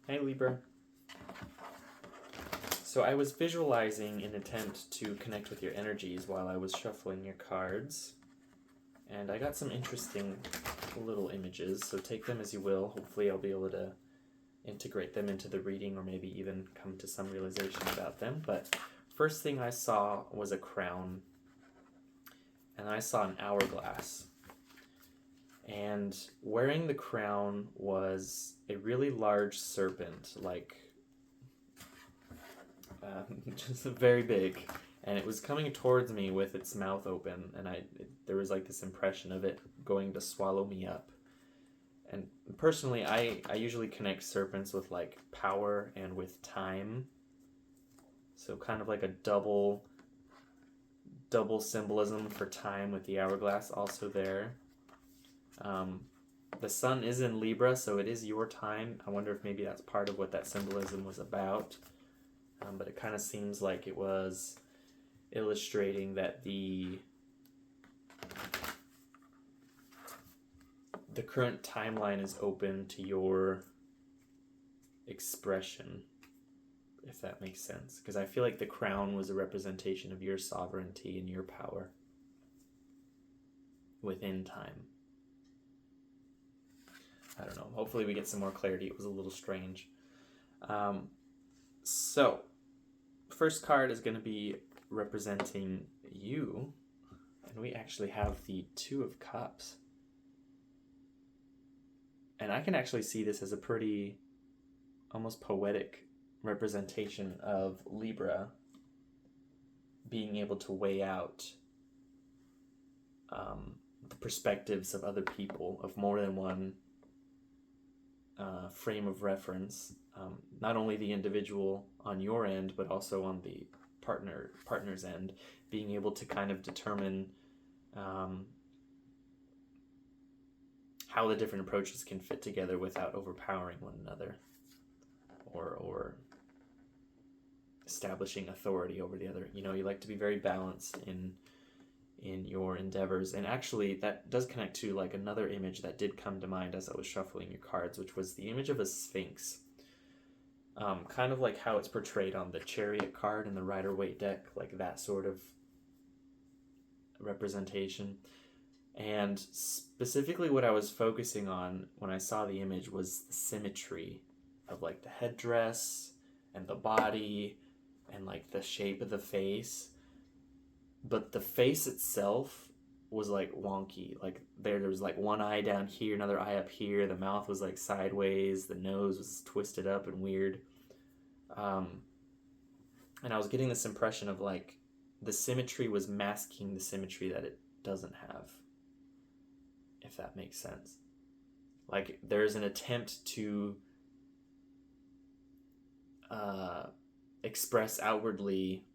Hey Libra. So I was visualizing an attempt to connect with your energies while I was shuffling your cards, and I got some interesting little images, so take them as you will. Hopefully I'll be able to integrate them into the reading or maybe even come to some realization about them. But first thing I saw was a crown, and I saw an hourglass. And wearing the crown was a really large serpent, like just very big, and it was coming towards me with its mouth open, and there was like this impression of it going to swallow me up. And personally, I usually connect serpents with like power and with time, so kind of like a double symbolism for time with the hourglass also there. The sun is in Libra, so it is your time. I wonder if maybe that's part of what that symbolism was about. But it kind of seems like it was illustrating that the current timeline is open to your expression, if that makes sense. Because I feel like the crown was a representation of your sovereignty and your power within time. I don't know. Hopefully we get some more clarity. It was a little strange. So, first card is going to be representing you. And we actually have the Two of Cups. And I can actually see this as a pretty almost poetic representation of Libra being able to weigh out the perspectives of other people, of more than one frame of reference, not only the individual on your end, but also on the partner's end, being able to kind of determine how the different approaches can fit together without overpowering one another or establishing authority over the other. You know, you like to be very balanced in your endeavors. And actually that does connect to like another image that did come to mind as I was shuffling your cards, which was the image of a sphinx. Kind of like how it's portrayed on the Chariot card in the Rider-Waite deck, like that sort of representation. And specifically what I was focusing on when I saw the image was the symmetry of like the headdress and the body and like the shape of the face. But the face itself was like wonky. Like there was like one eye down here, another eye up here. The mouth was like sideways. The nose was twisted up and weird. And I was getting this impression of like the symmetry was masking the symmetry that it doesn't have, if that makes sense. Like there's an attempt to express outwardly,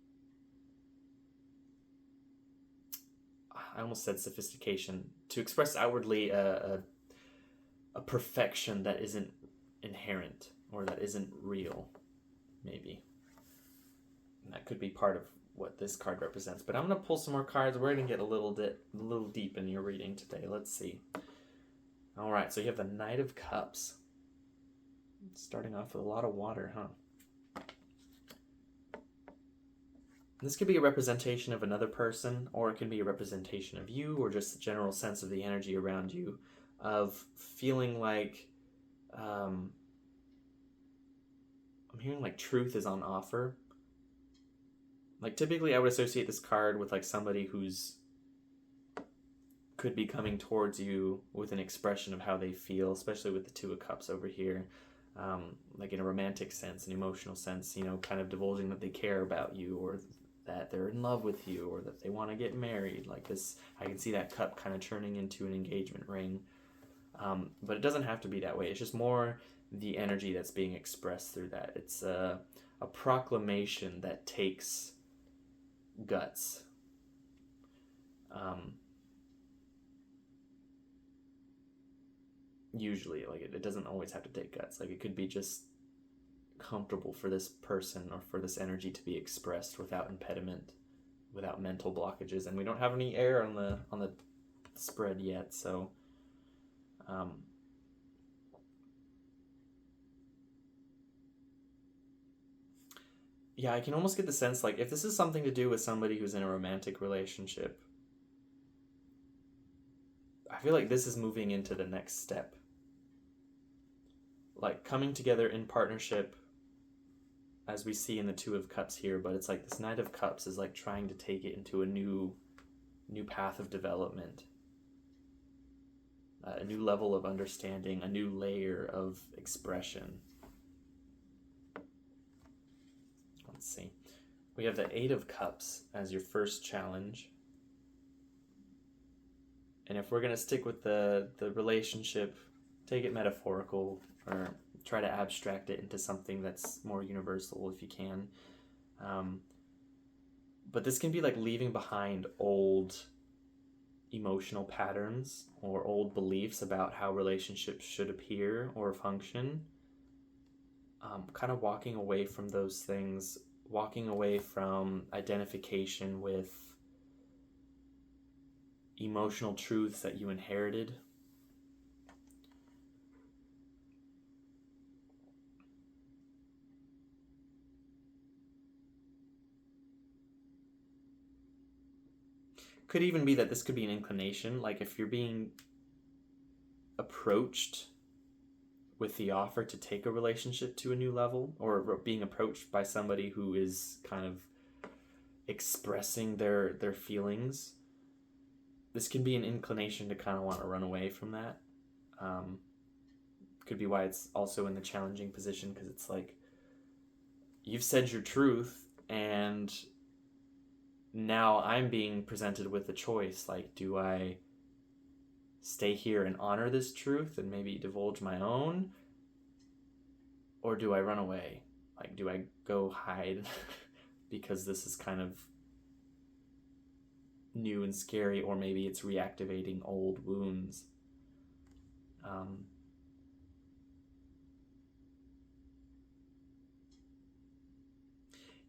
I almost said sophistication, to express outwardly a perfection that isn't inherent or that isn't real, maybe. And that could be part of what this card represents. But I'm going to pull some more cards. We're going to get a little deep in your reading today. Let's see. All right, so you have the Knight of Cups. Starting off with a lot of water, huh? This could be a representation of another person, or it can be a representation of you, or just a general sense of the energy around you, of feeling like, I'm hearing like truth is on offer. Like typically I would associate this card with like somebody who's could be coming towards you with an expression of how they feel, especially with the Two of Cups over here. Like in a romantic sense, an emotional sense, you know, kind of divulging that they care about you, or that they're in love with you, or that they want to get married. Like this, I can see that cup kind of turning into an engagement ring. But it doesn't have to be that way. It's just more the energy that's being expressed through that. It's a proclamation that takes guts. Usually, like it doesn't always have to take guts. Like it could be just comfortable for this person or for this energy to be expressed without impediment, without mental blockages. And we don't have any air on the spread yet, so Yeah, I can almost get the sense like if this is something to do with somebody who's in a romantic relationship, I feel like this is moving into the next step. Like coming together in partnership, as we see in the Two of Cups here, but it's like this Knight of Cups is like trying to take it into a new path of development, a new level of understanding, a new layer of expression. Let's see. We have the Eight of Cups as your first challenge. And if we're going to stick with the relationship, take it metaphorical or try to abstract it into something that's more universal if you can. But this can be like leaving behind old emotional patterns or old beliefs about how relationships should appear or function. Kind of walking away from those things, walking away from identification with emotional truths that you inherited. Could even be that this could be an inclination, like if you're being approached with the offer to take a relationship to a new level, or being approached by somebody who is kind of expressing their feelings, this can be an inclination to kind of want to run away from that. Could be why it's also in the challenging position, because it's like you've said your truth and now I'm being presented with a choice. Like, do I stay here and honor this truth and maybe divulge my own, or do I run away? Like, do I go hide because this is kind of new and scary, or maybe it's reactivating old wounds.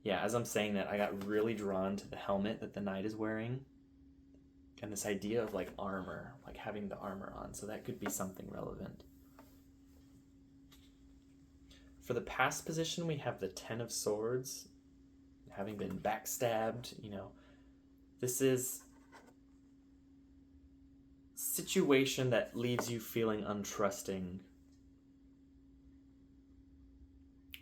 Yeah, as I'm saying that, I got really drawn to the helmet that the knight is wearing and this idea of like armor, like having the armor on, so that could be something relevant. For the past position, we have the Ten of Swords, having been backstabbed. This is situation that leaves you feeling untrusting,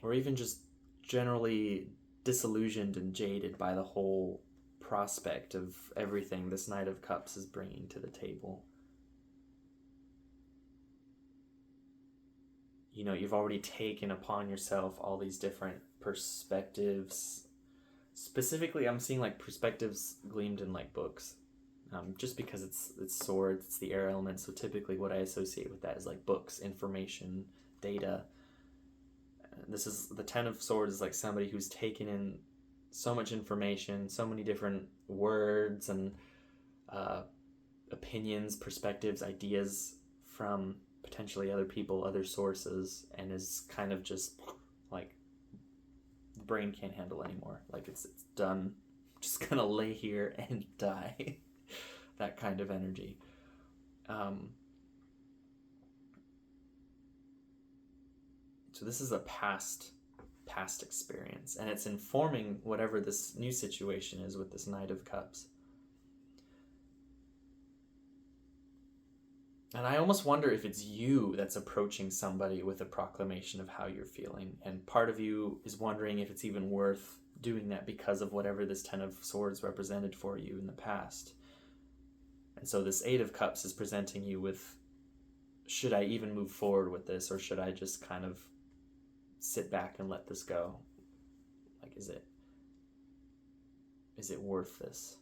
or even just generally disillusioned and jaded by the whole prospect of everything this Knight of Cups is bringing to the table. You've already taken upon yourself all these different perspectives. Specifically, I'm seeing like perspectives gleamed in like books. Just because it's swords, it's the air element, so typically what I associate with that is like books, information, data. This is the Ten of Swords is like somebody who's taken in so much information, so many different words and opinions, perspectives, ideas from potentially other people, other sources, and is kind of just like the brain can't handle anymore. Like it's done. Just gonna lay here and die. That kind of energy. So this is a past experience, and it's informing whatever this new situation is with this Knight of Cups. And I almost wonder if it's you that's approaching somebody with a proclamation of how you're feeling, and part of you is wondering if it's even worth doing that because of whatever this Ten of Swords represented for you in the past. And so this Eight of Cups is presenting you with, should I even move forward with this, or should I just kind of sit back and let this go? Like, is it worth this?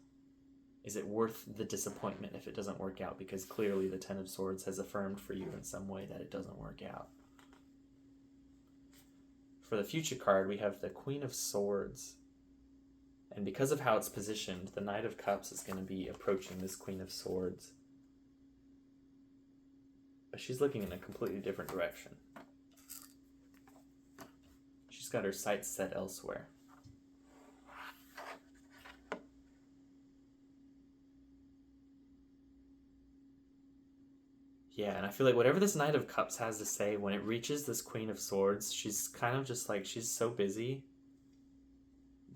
Is it worth the disappointment if it doesn't work out? Because clearly the Ten of Swords has affirmed for you in some way that it doesn't work out. For the future card, we have the Queen of Swords. And because of how it's positioned, the Knight of Cups is going to be approaching this Queen of Swords. But she's looking in a completely different direction. She's got her sights set elsewhere. Yeah, and I feel like whatever this Knight of Cups has to say, when it reaches this Queen of Swords, she's kind of just like, she's so busy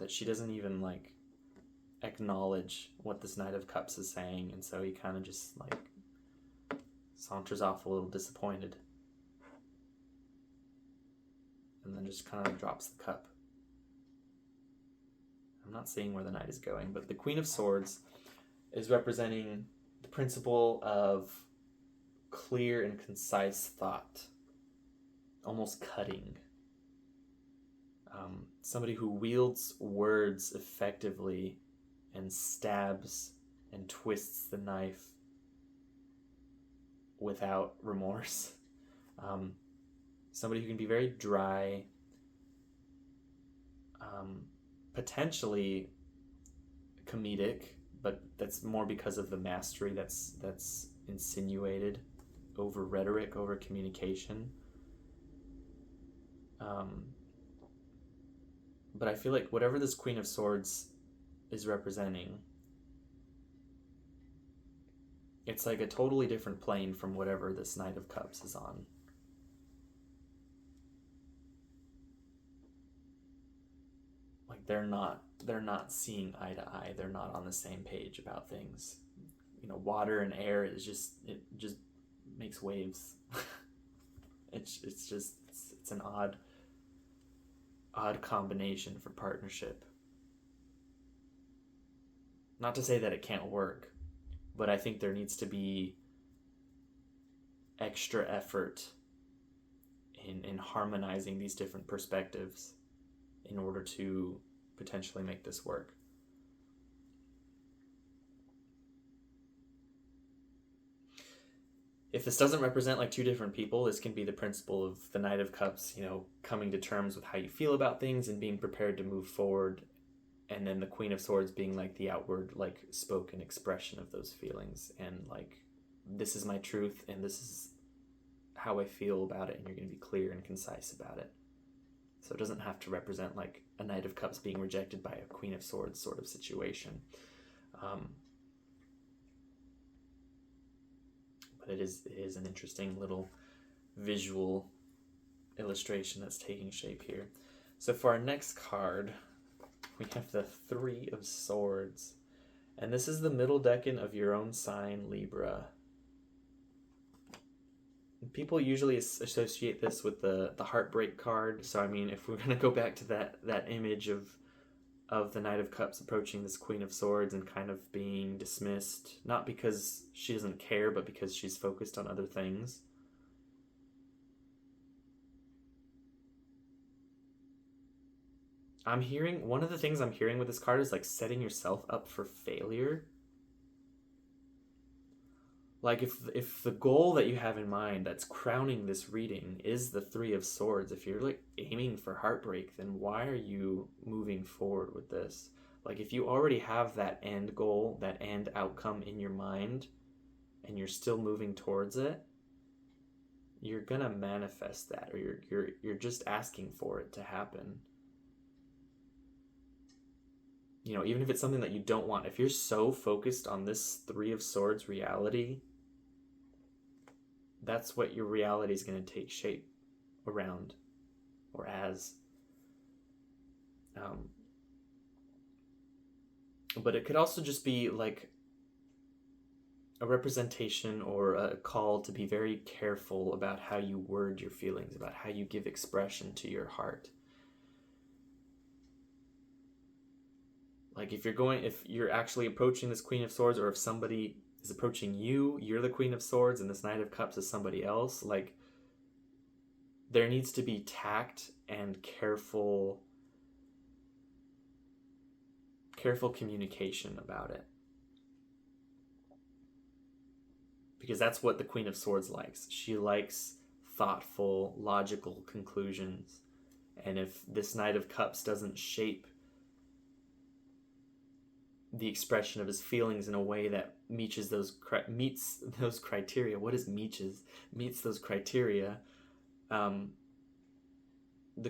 that she doesn't even like acknowledge what this Knight of Cups is saying, and so he kind of just like saunters off a little disappointed, and then just kind of drops the cup. I'm not seeing where the knight is going, but the Queen of Swords is representing the principle of clear and concise thought, almost cutting. Somebody who wields words effectively and stabs and twists the knife without remorse. Somebody who can be very dry, potentially comedic, but that's more because of the mastery that's insinuated over rhetoric, over communication. But I feel like whatever this Queen of Swords is representing, it's like a totally different plane from whatever this Knight of Cups is on. Like they're not seeing eye to eye. They're not on the same page about things. You know, water and air is just makes waves. It's an odd combination for partnership. Not to say that it can't work, but I think there needs to be extra effort in harmonizing these different perspectives in order to potentially make this work. If this doesn't represent like two different people, this can be the principle of the Knight of Cups, you know, coming to terms with how you feel about things and being prepared to move forward. And then the Queen of Swords being like the outward, like spoken expression of those feelings. And like, this is my truth and this is how I feel about it. And you're going to be clear and concise about it. So it doesn't have to represent like a Knight of Cups being rejected by a Queen of Swords sort of situation. But it is an interesting little visual illustration that's taking shape here. So for our next card, we have the Three of Swords. And this is the middle decan of your own sign, Libra. People usually associate this with the heartbreak card. So I mean, if we're going to go back to that image of the Knight of Cups approaching this Queen of Swords and kind of being dismissed, not because she doesn't care, but because she's focused on other things. One of the things I'm hearing with this card is like setting yourself up for failure. Like if the goal that you have in mind that's crowning this reading is the Three of Swords, if you're like aiming for heartbreak, then why are you moving forward with this? Like if you already have that end goal, that end outcome in your mind, and you're still moving towards it, you're gonna manifest that, or you're just asking for it to happen. You know, even if it's something that you don't want, if you're so focused on this Three of Swords reality, that's what your reality is going to take shape around or as. But it could also just be like a representation or a call to be very careful about how you word your feelings, about how you give expression to your heart. Like if you're actually approaching this Queen of Swords, or if somebody is approaching you, you're the Queen of Swords and this Knight of Cups is somebody else, like there needs to be tact and careful communication about it. Because that's what the Queen of Swords likes. She likes thoughtful, logical conclusions. And if this Knight of Cups doesn't shape the expression of his feelings in a way that meets those criteria. What is meets those criteria? The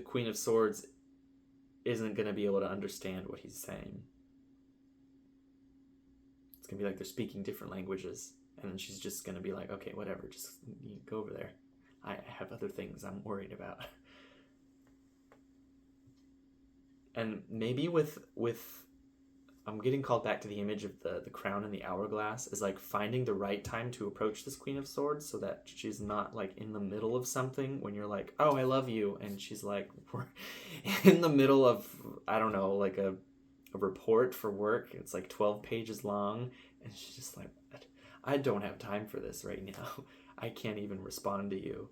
Queen of Swords isn't going to be able to understand what he's saying. It's going to be like they're speaking different languages, and then she's just going to be like, okay, whatever, just go over there. I have other things I'm worried about. And maybe with I'm getting called back to the image of the crown and the hourglass, is like finding the right time to approach this Queen of Swords so that she's not like in the middle of something when you're like, oh, I love you, and she's like, we're in the middle of, I don't know, like a report for work. It's like 12 pages long, and she's just like, I don't have time for this right now. I can't even respond to you.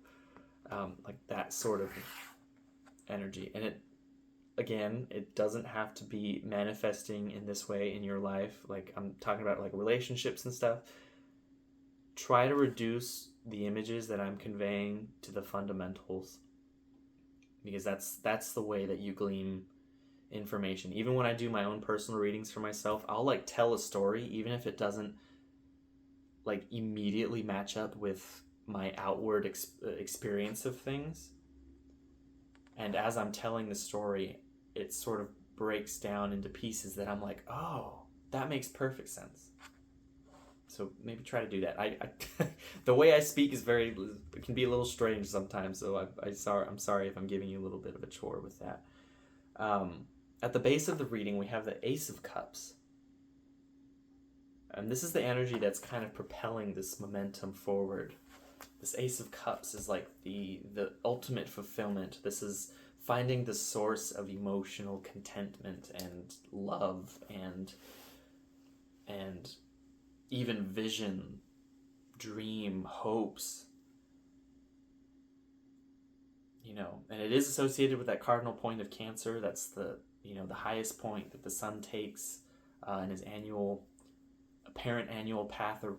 Like that sort of energy. And it doesn't have to be manifesting in this way in your life. Like I'm talking about like relationships and stuff. Try to reduce the images that I'm conveying to the fundamentals, because that's the way that you glean information. Even when I do my own personal readings for myself, I'll like tell a story even if it doesn't like immediately match up with my outward experience of things. And as I'm telling the story, it sort of breaks down into pieces that I'm like, oh, that makes perfect sense. So maybe try to do that. I the way I speak is it can be a little strange sometimes. So I'm sorry if I'm giving you a little bit of a chore with that. At the base of the reading, we have the Ace of Cups. And this is the energy that's kind of propelling this momentum forward. This Ace of Cups is like the ultimate fulfillment. This is finding the source of emotional contentment and love and even vision, dream, hopes. And it is associated with that cardinal point of Cancer. That's the highest point that the sun takes in his apparent annual path, or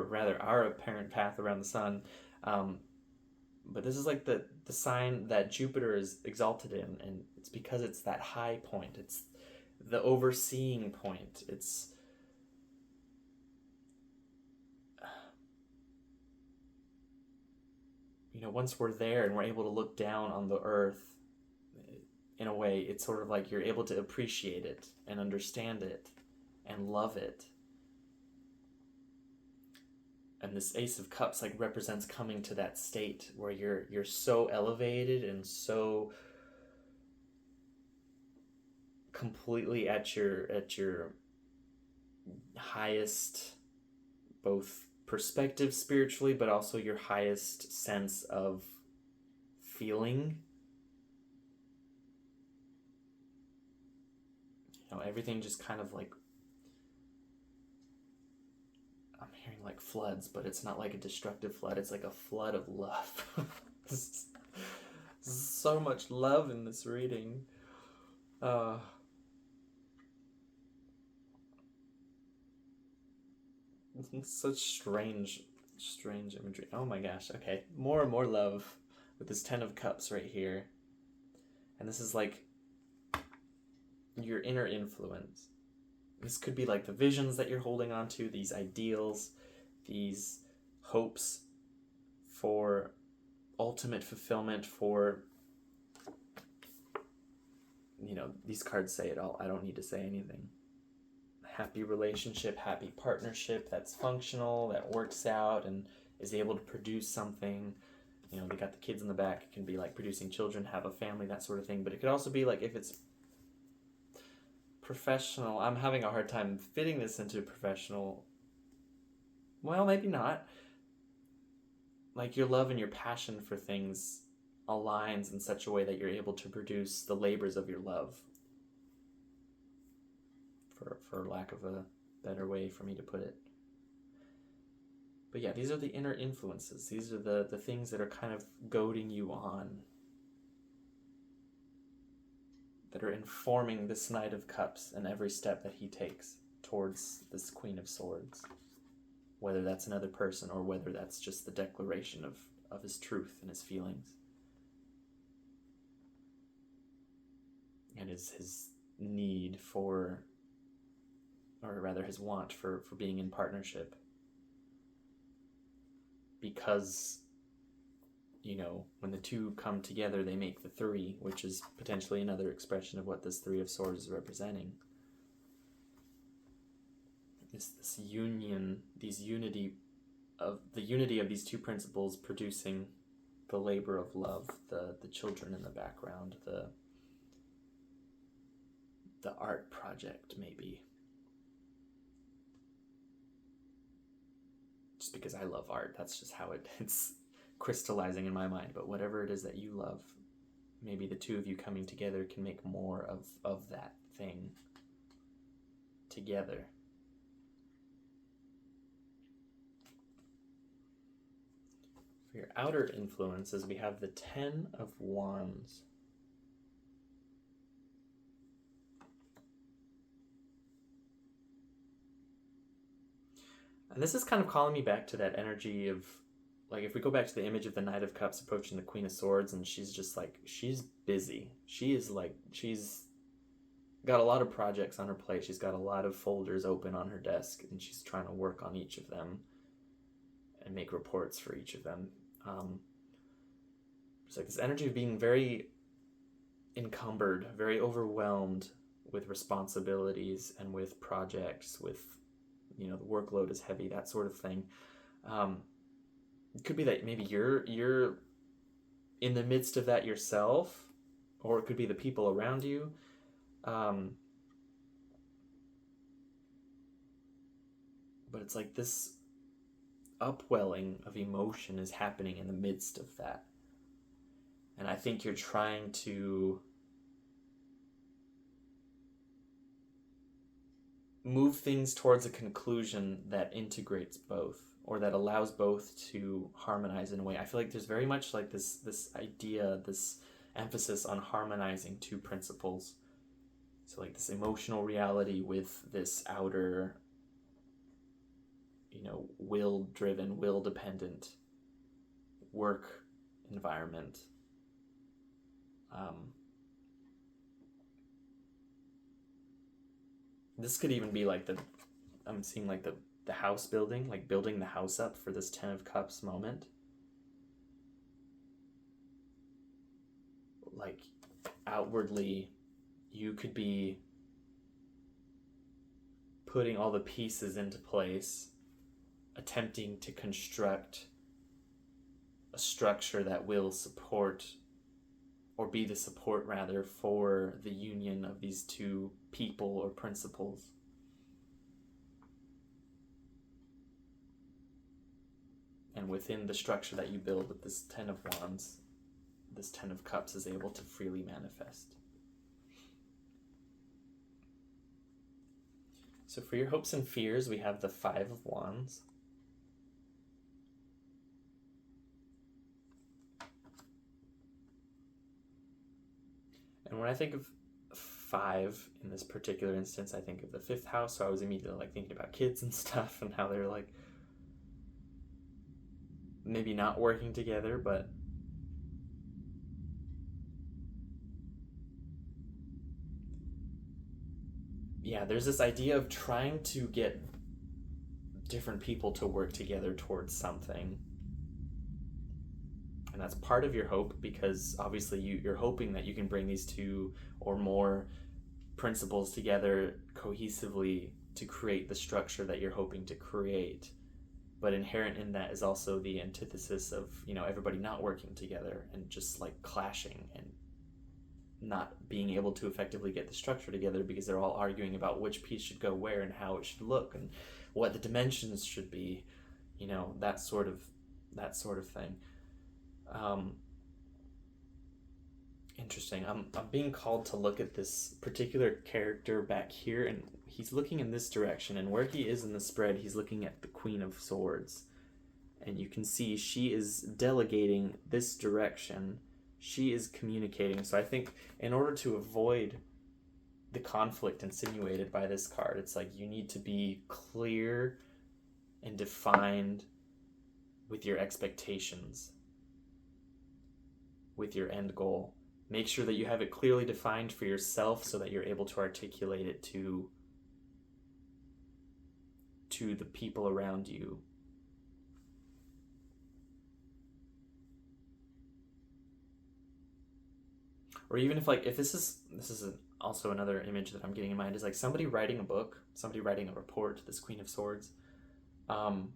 rather our apparent path around the sun. But this is like the sign that Jupiter is exalted in, and it's because it's that high point. It's the overseeing point. It's once we're there and we're able to look down on the earth, in a way, it's sort of like you're able to appreciate it and understand it and love it. And this Ace of Cups like represents coming to that state where you're so elevated and so completely at your highest, both perspective spiritually, but also your highest sense of feeling. Everything just kind of like, I'm hearing like floods, but it's not like a destructive flood. It's like a flood of love. So much love in this reading. Such strange imagery. Oh my gosh. Okay, more and more love with this 10 of Cups right here. And this is like your inner influence. This could be like the visions that you're holding on to, these ideals, these hopes for ultimate fulfillment, for, these cards say it all. I don't need to say anything. Happy relationship, happy partnership that's functional, that works out and is able to produce something. They got the kids in the back. It can be like producing children, have a family, that sort of thing. But it could also be like if it's professional. I'm having a hard time fitting this into professional. Well, maybe not. Like your love and your passion for things aligns in such a way that you're able to produce the labors of your love. For lack of a better way for me to put it. But yeah, these are the inner influences. These are the things that are kind of goading you on, that are informing this Knight of Cups and every step that he takes towards this Queen of Swords. Whether that's another person or whether that's just the declaration of his truth and his feelings. And his need for, or rather his want for being in partnership. Because, when the two come together, they make the three, which is potentially another expression of what this Three of Swords is representing. This union, the unity of these two principles producing the labor of love, the children in the background, the art project, maybe. Just because I love art, that's just how it's crystallizing in my mind. But whatever it is that you love, maybe the two of you coming together can make more of that thing together. For your outer influences, we have the 10 of Wands. And this is kind of calling me back to that energy of, like, if we go back to the image of the Knight of Cups approaching the Queen of Swords, and she's just like, she's busy. She's got a lot of projects on her plate. She's got a lot of folders open on her desk, and she's trying to work on each of them and make reports for each of them. It's like this energy of being very encumbered, very overwhelmed with responsibilities and with projects, with, the workload is heavy, that sort of thing. It could be that maybe you're in the midst of that yourself, or it could be the people around you. But it's like this upwelling of emotion is happening in the midst of that. And I think you're trying to move things towards a conclusion that integrates both, or that allows both to harmonize in a way. I feel like there's very much like this idea, this emphasis on harmonizing two principles. So like this emotional reality with this outer, will-driven, will-dependent work environment. This could even be like I'm seeing like the house building, like building the house up for this 10 of Cups moment. Like outwardly, you could be putting all the pieces into place, attempting to construct a structure that will support, or be the support rather, for the union of these two people or principles. And within the structure that you build with this 10 of Wands, this 10 of Cups is able to freely manifest. So for your hopes and fears, we have the 5 of Wands. And when I think of 5 in this particular instance, I think of the 5th house. So I was immediately like thinking about kids and stuff, and how they're like maybe not working together, but yeah, there's this idea of trying to get different people to work together towards something. And that's part of your hope, because obviously you're hoping that you can bring these two or more principles together cohesively to create the structure that you're hoping to create. But inherent in that is also the antithesis of, everybody not working together and just like clashing and not being able to effectively get the structure together, because they're all arguing about which piece should go where and how it should look and what the dimensions should be, that sort of thing. Interesting. I'm being called to look at this particular character back here, and he's looking in this direction, and where he is in the spread, he's looking at the Queen of Swords, and you can see she is delegating this direction. She is communicating. So I think in order to avoid the conflict insinuated by this card, it's like you need to be clear and defined with your expectations, with your end goal. Make sure that you have it clearly defined for yourself so that you're able to articulate it to the people around you. Or even if this is also another image that I'm getting in mind, is like somebody writing a book, somebody writing a report, this Queen of Swords. And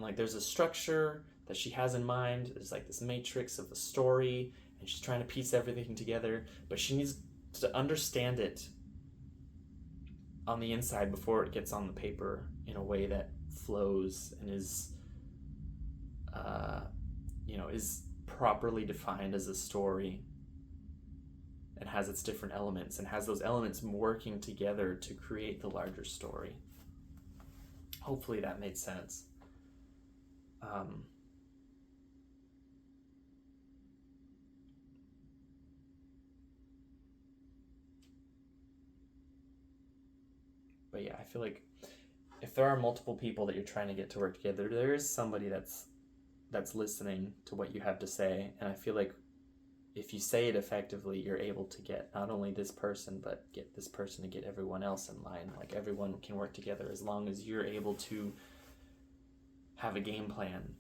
like there's a structure that she has in mind. There's like this matrix of a story, and she's trying to piece everything together, but she needs to understand it on the inside before it gets on the paper in a way that flows and is is properly defined as a story and has its different elements and has those elements working together to create the larger story. Hopefully that made sense. But yeah, I feel like if there are multiple people that you're trying to get to work together, there is somebody that's listening to what you have to say. And I feel like if you say it effectively, you're able to get not only this person, but get this person to get everyone else in line. Like everyone can work together as long as you're able to have a game plan.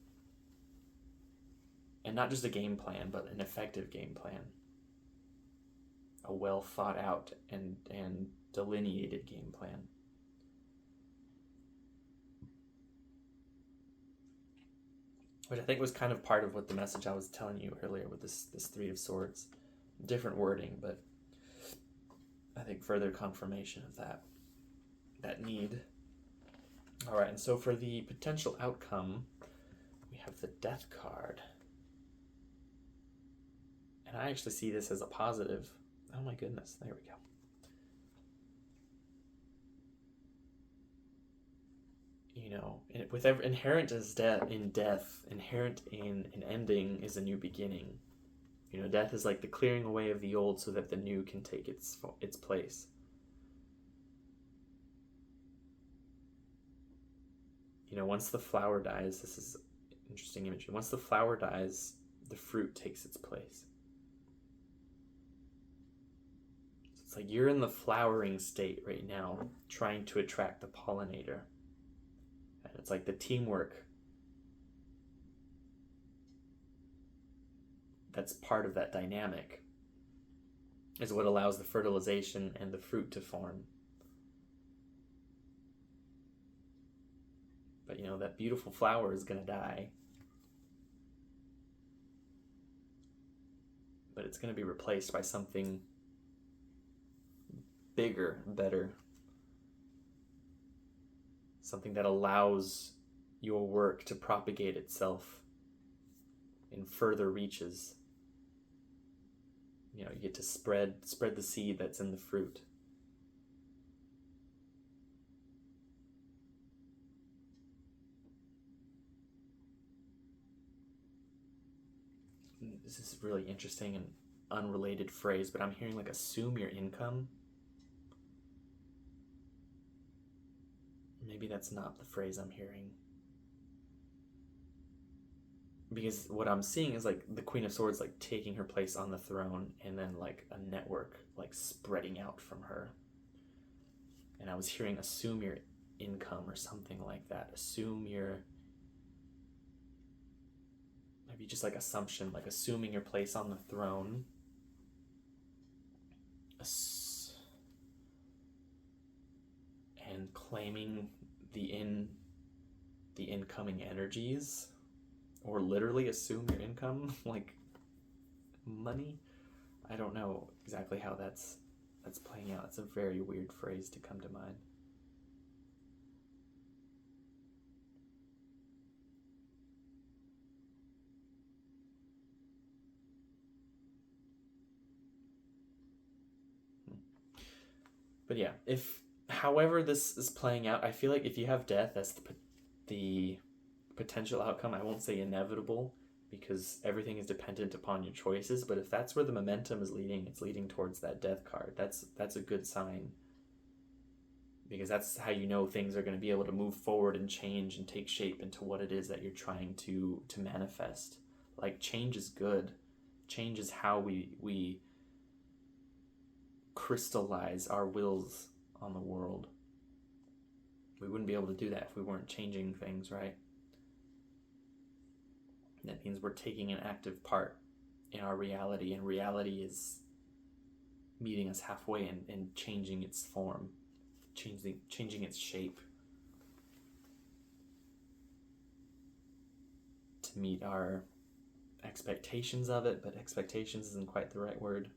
And not just a game plan, but an effective game plan. A well thought out and delineated game plan. Which I think was kind of part of what the message I was telling you earlier with this Three of Swords. Different wording, but I think further confirmation of that need. All right, and so for the potential outcome, we have the Death card. And I actually see this as a positive. Oh my goodness, there we go. With inherent in death, inherent in an ending is a new beginning. Death is like the clearing away of the old so that the new can take its place. Once the flower dies, this is interesting imagery. Once the flower dies, the fruit takes its place. So it's like you're in the flowering state right now, trying to attract the pollinator. And it's like the teamwork that's part of that dynamic is what allows the fertilization and the fruit to form. But that beautiful flower is going to die. But it's going to be replaced by something bigger, better. Something that allows your work to propagate itself in further reaches. You get to spread the seed that's in the fruit. This is really interesting and unrelated phrase, but I'm hearing like assume your income. Maybe that's not the phrase I'm hearing. Because what I'm seeing is like the Queen of Swords like taking her place on the throne and then like a network like spreading out from her. And I was hearing assume your income or something like that. Assume your... maybe just like assumption, like assuming your place on the throne. And claiming the incoming energies. Or literally assume your income, like money. I don't know exactly how that's playing out. It's a very weird phrase to come to mind. But yeah, however this is playing out, I feel like if you have death as the potential outcome, I won't say inevitable, because everything is dependent upon your choices, but if that's where the momentum is leading, it's leading towards that death card. That's a good sign, because that's how things are going to be able to move forward and change and take shape into what it is that you're trying to manifest. Like, change is good. Change is how we crystallize our wills on the world. We wouldn't be able to do that if we weren't changing things, right? That means we're taking an active part in our reality, and reality is meeting us halfway and changing its form, changing its shape to meet our expectations of it, but expectations isn't quite the right word.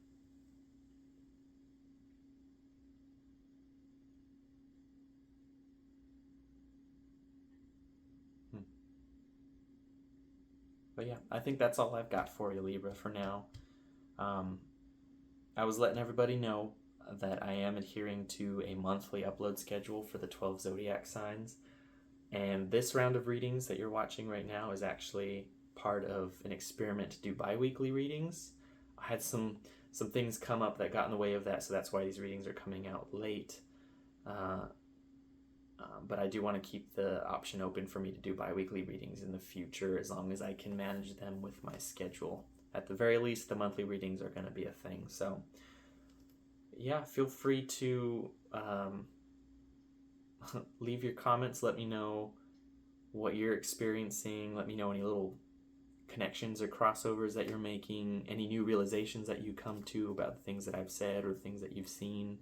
But yeah, I think that's all I've got for you, Libra, for now. I was letting everybody know that I am adhering to a monthly upload schedule for the 12 zodiac signs. And this round of readings that you're watching right now is actually part of an experiment to do bi-weekly readings. I had some things come up that got in the way of that, so that's why these readings are coming out late. But I do want to keep the option open for me to do bi-weekly readings in the future as long as I can manage them with my schedule. At the very least, the monthly readings are going to be a thing. So yeah, feel free to leave your comments. Let me know what you're experiencing. Let me know any little connections or crossovers that you're making, any new realizations that you come to about the things that I've said or things that you've seen.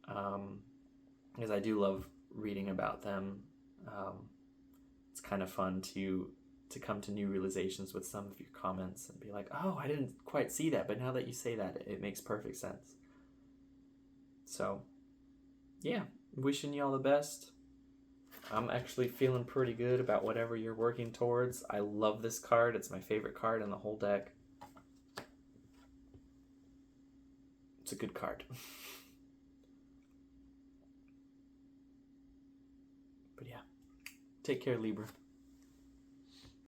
Because I do love reading about them. It's kind of fun to come to new realizations with some of your comments and be like, oh, I didn't quite see that, but now that you say that, it makes perfect sense. So yeah, wishing you all the best. I'm actually feeling pretty good about whatever you're working towards. I love this card. It's my favorite card in the whole deck. It's a good card. But yeah, take care, Libra.